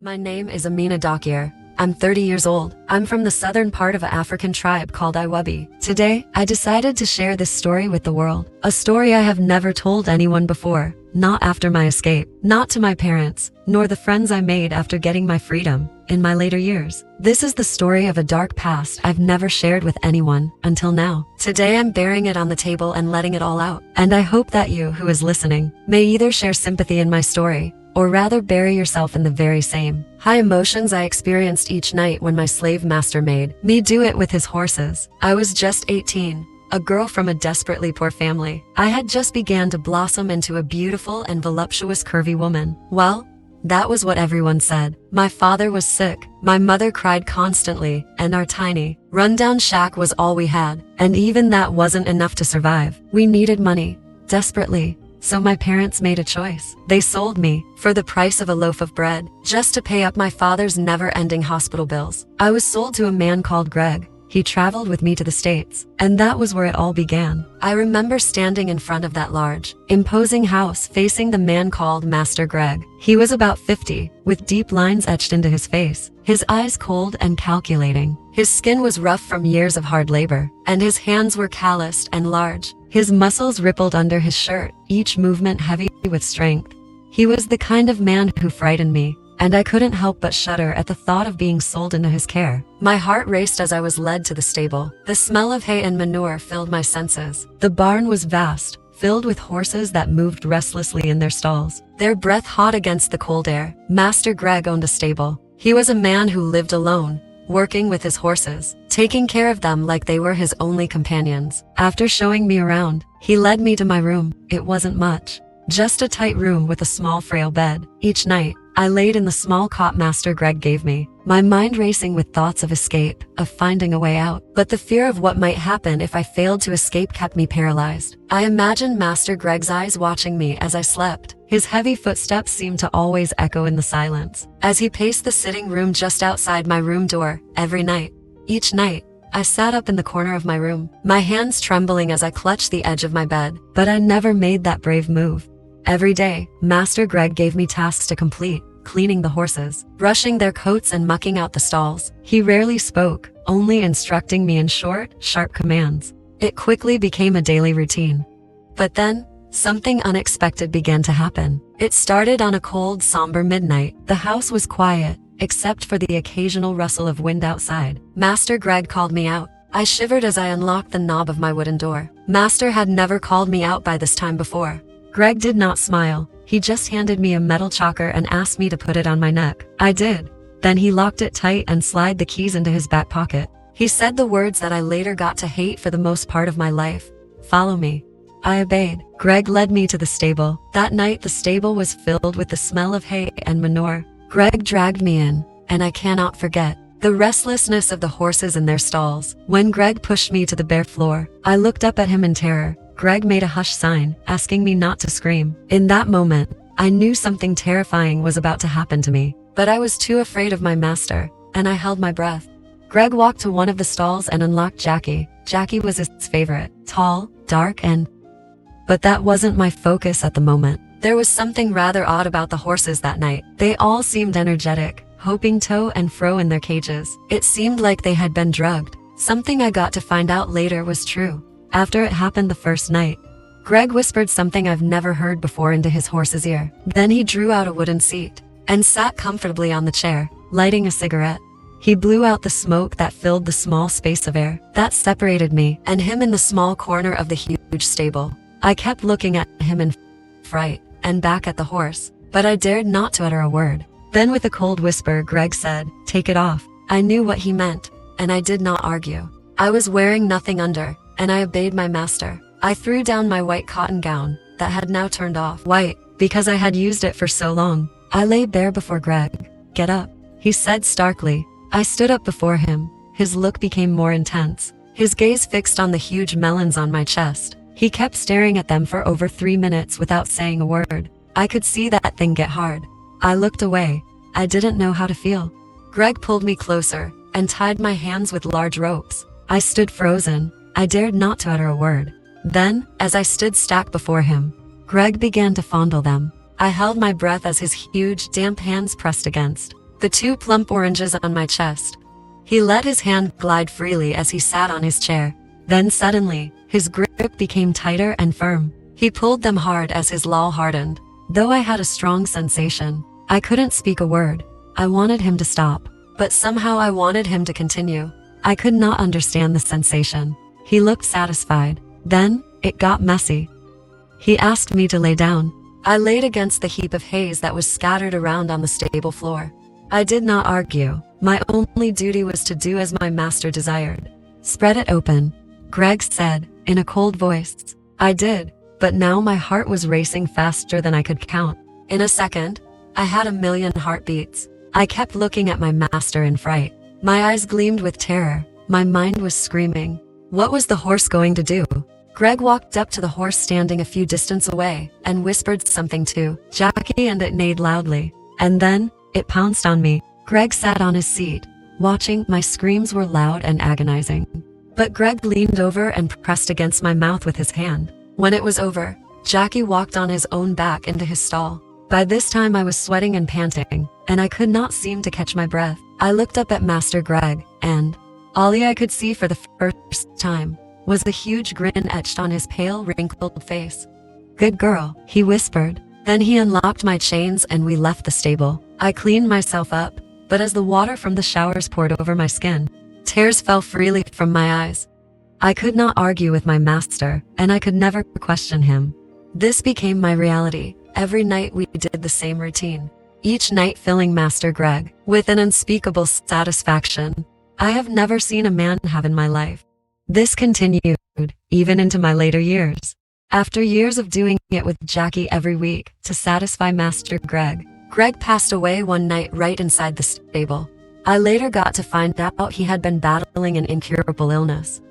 My name is Amina Dakir. I'm 30 years old. I'm from the southern part of an African tribe called Iwabi. Today, I decided to share this story with the world. A story I have never told anyone before. Not after my escape. Not to my parents, nor the friends I made after getting my freedom in my later years. This is the story of a dark past I've never shared with anyone until now. Today I'm bearing it on the table and letting it all out. And I hope that you, who is listening, may either share sympathy in my story, or rather bury yourself in the very same high emotions I experienced each night when my slave master made me do it with his horses. I was just 18, a girl from a desperately poor family. I had just began to blossom into a beautiful and voluptuous curvy woman. Well, that was what everyone said. My father was sick, my mother cried constantly, and our tiny, rundown shack was all we had. And even that wasn't enough to survive. We needed money, desperately. So my parents made a choice. They sold me for the price of a loaf of bread, just to pay up my father's never-ending hospital bills. I was sold to a man called Greg. He traveled with me to the States, and that was where it all began. I remember standing in front of that large, imposing house facing the man called Master Greg. He was about 50, with deep lines etched into his face, his eyes cold and calculating. His skin was rough from years of hard labor, and his hands were calloused and large. His muscles rippled under his shirt, each movement heavy with strength. He was the kind of man who frightened me, and I couldn't help but shudder at the thought of being sold into his care. My heart raced as I was led to the stable. The smell of hay and manure filled my senses. The barn was vast, filled with horses that moved restlessly in their stalls, their breath hot against the cold air. Master Greg owned a stable. He was a man who lived alone, working with his horses, taking care of them like they were his only companions. After showing me around, he led me to my room. It wasn't much, just a tight room with a small frail bed. Each night, I laid in the small cot Master Greg gave me, my mind racing with thoughts of escape, of finding a way out. But the fear of what might happen if I failed to escape kept me paralyzed. I imagined Master Greg's eyes watching me as I slept. His heavy footsteps seemed to always echo in the silence, as he paced the sitting room just outside my room door. Every night, each night, I sat up in the corner of my room, my hands trembling as I clutched the edge of my bed. But I never made that brave move. Every day, Master Greg gave me tasks to complete, cleaning the horses, brushing their coats and mucking out the stalls. He rarely spoke, only instructing me in short, sharp commands. It quickly became a daily routine. But then, something unexpected began to happen. It started on a cold, somber midnight. The house was quiet, except for the occasional rustle of wind outside. Master Greg called me out. I shivered as I unlocked the knob of my wooden door. Master had never called me out by this time before. Greg did not smile. He just handed me a metal choker and asked me to put it on my neck. I did. Then he locked it tight and slid the keys into his back pocket. He said the words that I later got to hate for the most part of my life. Follow me. I obeyed. Greg led me to the stable. That night the stable was filled with the smell of hay and manure. Greg dragged me in, and I cannot forget the restlessness of the horses in their stalls. When Greg pushed me to the bare floor, I looked up at him in terror. Greg made a hush sign, asking me not to scream. In that moment, I knew something terrifying was about to happen to me, but I was too afraid of my master, and I held my breath. Greg walked to one of the stalls and unlocked Jackie. Jackie was his favorite, tall, dark, but that wasn't my focus at the moment. There was something rather odd about the horses that night. They all seemed energetic, hopping to and fro in their cages. It seemed like they had been drugged. Something I got to find out later was true. After it happened the first night, Greg whispered something I've never heard before into his horse's ear. Then he drew out a wooden seat and sat comfortably on the chair, lighting a cigarette. He blew out the smoke that filled the small space of air that separated me and him in the small corner of the huge stable. I kept looking at him in fright and back at the horse, but I dared not to utter a word. Then with a cold whisper, Greg said, "Take it off." I knew what he meant, and I did not argue. I was wearing nothing under, and I obeyed my master. I threw down my white cotton gown that had now turned off white because I had used it for so long. I lay bare before Greg. "Get up," he said starkly. I stood up before him. His look became more intense, his gaze fixed on the huge melons on my chest. He kept staring at them for over 3 minutes without saying a word. I could see that thing get hard. I looked away. I didn't know how to feel. Greg pulled me closer and tied my hands with large ropes. I stood frozen. I dared not to utter a word. Then, as I stood stacked before him, Greg began to fondle them. I held my breath as his huge, damp hands pressed against the 2 plump oranges on my chest. He let his hand glide freely as he sat on his chair. Then suddenly, his grip became tighter and firm. He pulled them hard as his law hardened. Though I had a strong sensation, I couldn't speak a word. I wanted him to stop, but somehow I wanted him to continue. I could not understand the sensation. He looked satisfied. Then, it got messy. He asked me to lay down. I laid against the heap of haze that was scattered around on the stable floor. I did not argue. My only duty was to do as my master desired. Spread it open, Greg said, in a cold voice. I did, but now my heart was racing faster than I could count. In a second, I had 1,000,000 heartbeats. I kept looking at my master in fright. My eyes gleamed with terror. My mind was screaming. What was the horse going to do? Greg walked up to the horse standing a few distance away and whispered something to Jackie, and it neighed loudly. And then, it pounced on me. Greg sat on his seat, watching. My screams were loud and agonizing. But Greg leaned over and pressed against my mouth with his hand. When it was over, Jackie walked on his own back into his stall. By this time I was sweating and panting, and I could not seem to catch my breath. I looked up at Master Greg, and all I could see for the first time was a huge grin etched on his pale, wrinkled face. Good girl, he whispered. Then he unlocked my chains and we left the stable. I cleaned myself up, but as the water from the showers poured over my skin, tears fell freely from my eyes. I could not argue with my master, and I could never question him. This became my reality. Every night we did the same routine, each night filling Master Greg with an unspeakable satisfaction I have never seen a man have in my life. This continued, even into my later years. After years of doing it with Jackie every week to satisfy Master Greg, Greg passed away one night right inside the stable. I later got to find out he had been battling an incurable illness,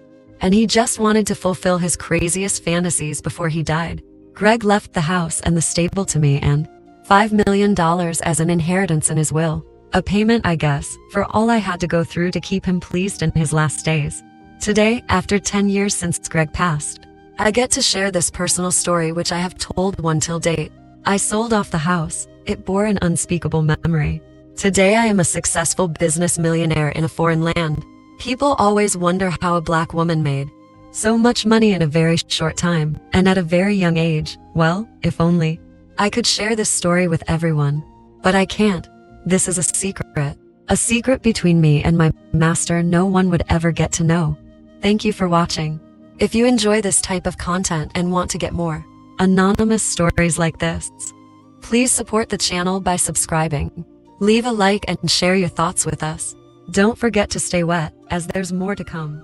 and he just wanted to fulfill his craziest fantasies before he died. Greg left the house and the stable to me and $5,000,000 as an inheritance in his will. A payment, I guess, for all I had to go through to keep him pleased in his last days. Today, after 10 years since Greg passed, I get to share this personal story which I have told one till date. I sold off the house. It bore an unspeakable memory. Today I am a successful business millionaire in a foreign land. People always wonder how a black woman made so much money in a very short time, and at a very young age. Well, if only I could share this story with everyone. But I can't. This is a secret between me and my master no one would ever get to know. Thank you for watching. If you enjoy this type of content and want to get more anonymous stories like this, please support the channel by subscribing. Leave a like and share your thoughts with us. Don't forget to stay wet, as there's more to come.